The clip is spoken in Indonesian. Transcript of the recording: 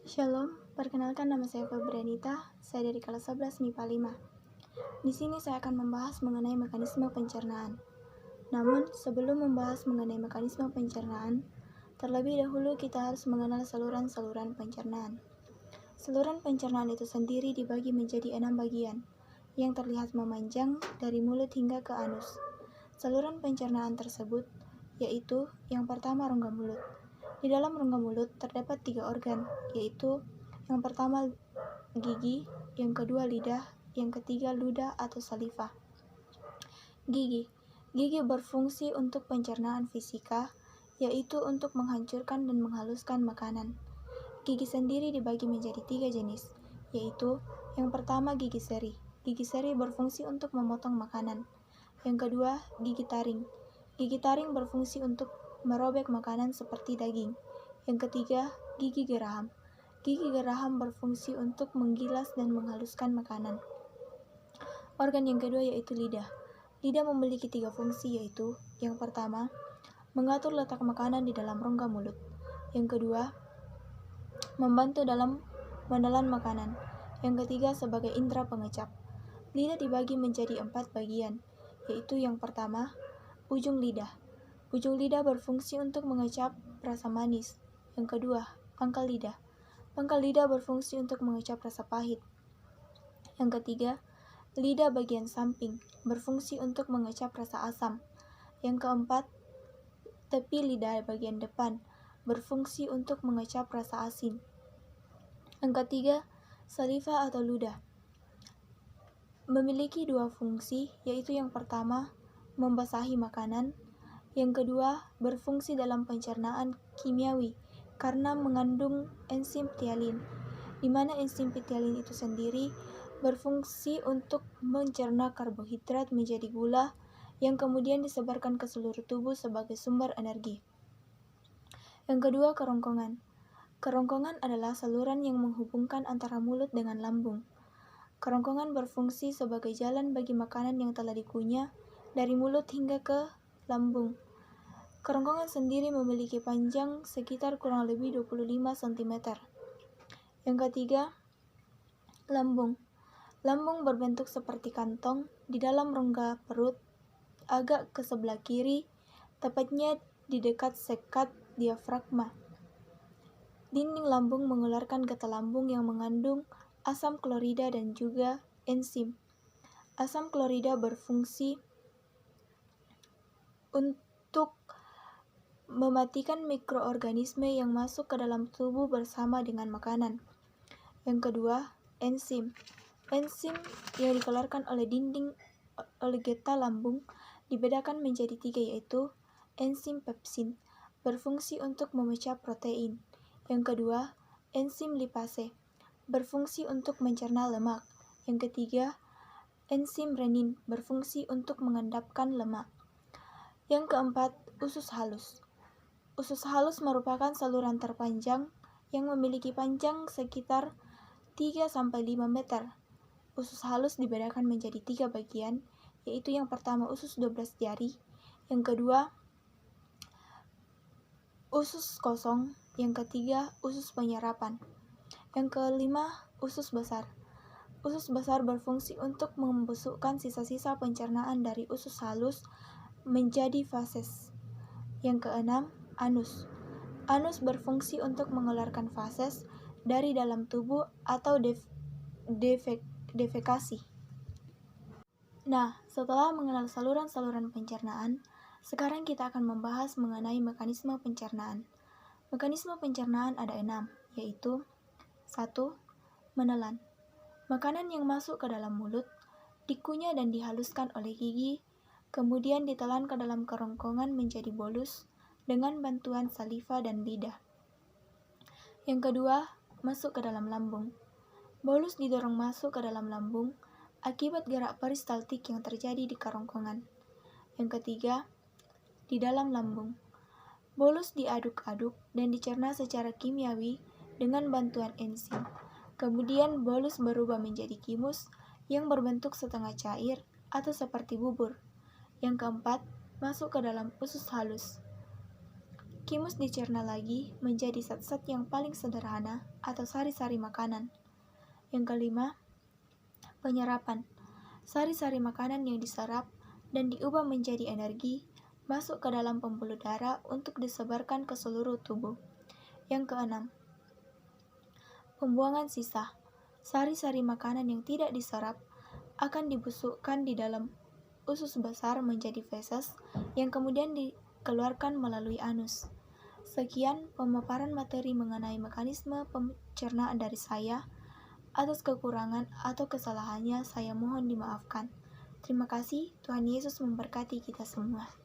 Shalom, perkenalkan nama saya Febrianita, saya dari kelas 11 MIPA 5. Di sini saya akan membahas mengenai mekanisme pencernaan. Namun, sebelum membahas mengenai mekanisme pencernaan, terlebih dahulu kita harus mengenal saluran-saluran pencernaan. Saluran pencernaan itu sendiri dibagi menjadi 6 bagian, yang terlihat memanjang dari mulut hingga ke anus. Saluran pencernaan tersebut yaitu yang pertama rongga mulut. Di dalam rongga mulut terdapat 3 organ, yaitu yang pertama gigi, yang kedua lidah, yang ketiga ludah atau saliva. Gigi berfungsi untuk pencernaan fisika, yaitu untuk menghancurkan dan menghaluskan makanan. Gigi sendiri dibagi menjadi 3 jenis, yaitu yang pertama gigi seri. Gigi seri berfungsi untuk memotong makanan. Yang kedua, gigi taring. Gigi taring berfungsi untuk merobek makanan seperti daging. Yang ketiga, gigi geraham. Gigi geraham berfungsi untuk menggilas dan menghaluskan makanan. Organ yang kedua yaitu lidah. Lidah memiliki 3 fungsi, yaitu yang pertama, mengatur letak makanan di dalam rongga mulut. Yang kedua, membantu dalam menelan makanan. Yang ketiga, sebagai indera pengecap. Lidah dibagi menjadi 4 bagian, yaitu yang pertama, ujung lidah. Ujung lidah berfungsi untuk mengecap rasa manis. Yang kedua, pangkal lidah. Pangkal lidah berfungsi untuk mengecap rasa pahit. Yang ketiga, lidah bagian samping berfungsi untuk mengecap rasa asam. Yang keempat, tepi lidah bagian depan berfungsi untuk mengecap rasa asin. Yang ketiga, saliva atau ludah memiliki 2 fungsi, yaitu yang pertama, membasahi makanan. Yang kedua, berfungsi dalam pencernaan kimiawi karena mengandung enzim ptyalin, di mana enzim ptyalin itu sendiri berfungsi untuk mencerna karbohidrat menjadi gula yang kemudian disebarkan ke seluruh tubuh sebagai sumber energi. Yang kedua, kerongkongan. Kerongkongan adalah saluran yang menghubungkan antara mulut dengan lambung. Kerongkongan berfungsi sebagai jalan bagi makanan yang telah dikunyah dari mulut hingga ke lambung. Kerongkongan sendiri memiliki panjang sekitar kurang lebih 25 cm. Yang ketiga, lambung. Lambung berbentuk seperti kantong di dalam rongga perut, agak ke sebelah kiri, tepatnya di dekat sekat diafragma. Dinding lambung mengeluarkan gatal lambung yang mengandung asam klorida dan juga enzim. Asam klorida berfungsi untuk mematikan mikroorganisme yang masuk ke dalam tubuh bersama dengan makanan. Yang kedua, enzim. Enzim yang dikeluarkan oleh gatal lambung dibedakan menjadi 3, yaitu enzim pepsin, berfungsi untuk memecah protein. Yang kedua, enzim lipase, berfungsi untuk mencerna lemak. Yang ketiga, enzim renin, berfungsi untuk mengendapkan lemak. Yang keempat, usus halus. Usus halus merupakan saluran terpanjang yang memiliki panjang sekitar 3-5 meter. Usus halus dibedakan menjadi 3 bagian, yaitu yang pertama usus 12 jari, yang kedua usus kosong, yang ketiga usus penyerapan, yang kelima usus besar. Usus besar berfungsi untuk membusukkan sisa-sisa pencernaan dari usus halus menjadi fases. Yang keenam, anus. Anus berfungsi untuk mengeluarkan fases dari dalam tubuh atau defekasi. Nah, setelah mengenal saluran-saluran pencernaan, sekarang kita akan membahas mengenai mekanisme pencernaan. Mekanisme pencernaan ada 6, yaitu 1. Menelan. Makanan yang masuk ke dalam mulut dikunyah dan dihaluskan oleh gigi, kemudian ditelan ke dalam kerongkongan menjadi bolus dengan bantuan saliva dan lidah. Yang kedua, masuk ke dalam lambung. Bolus didorong masuk ke dalam lambung akibat gerak peristaltik yang terjadi di kerongkongan. Yang ketiga, di dalam lambung. Bolus diaduk-aduk dan dicerna secara kimiawi dengan bantuan enzim. Kemudian bolus berubah menjadi kimus yang berbentuk setengah cair atau seperti bubur. Yang keempat, masuk ke dalam usus halus. Kimus dicerna lagi menjadi zat-zat yang paling sederhana atau sari-sari makanan. Yang kelima, penyerapan. Sari-sari makanan yang diserap dan diubah menjadi energi masuk ke dalam pembuluh darah untuk disebarkan ke seluruh tubuh. Yang keenam, pembuangan sisa. Sari-sari makanan yang tidak diserap akan dibusukkan di dalam usus besar menjadi feses yang kemudian dikeluarkan melalui anus. Sekian pemaparan materi mengenai mekanisme pencernaan dari saya. Atas kekurangan atau kesalahannya saya mohon dimaafkan. Terima kasih, Tuhan Yesus memberkati kita semua.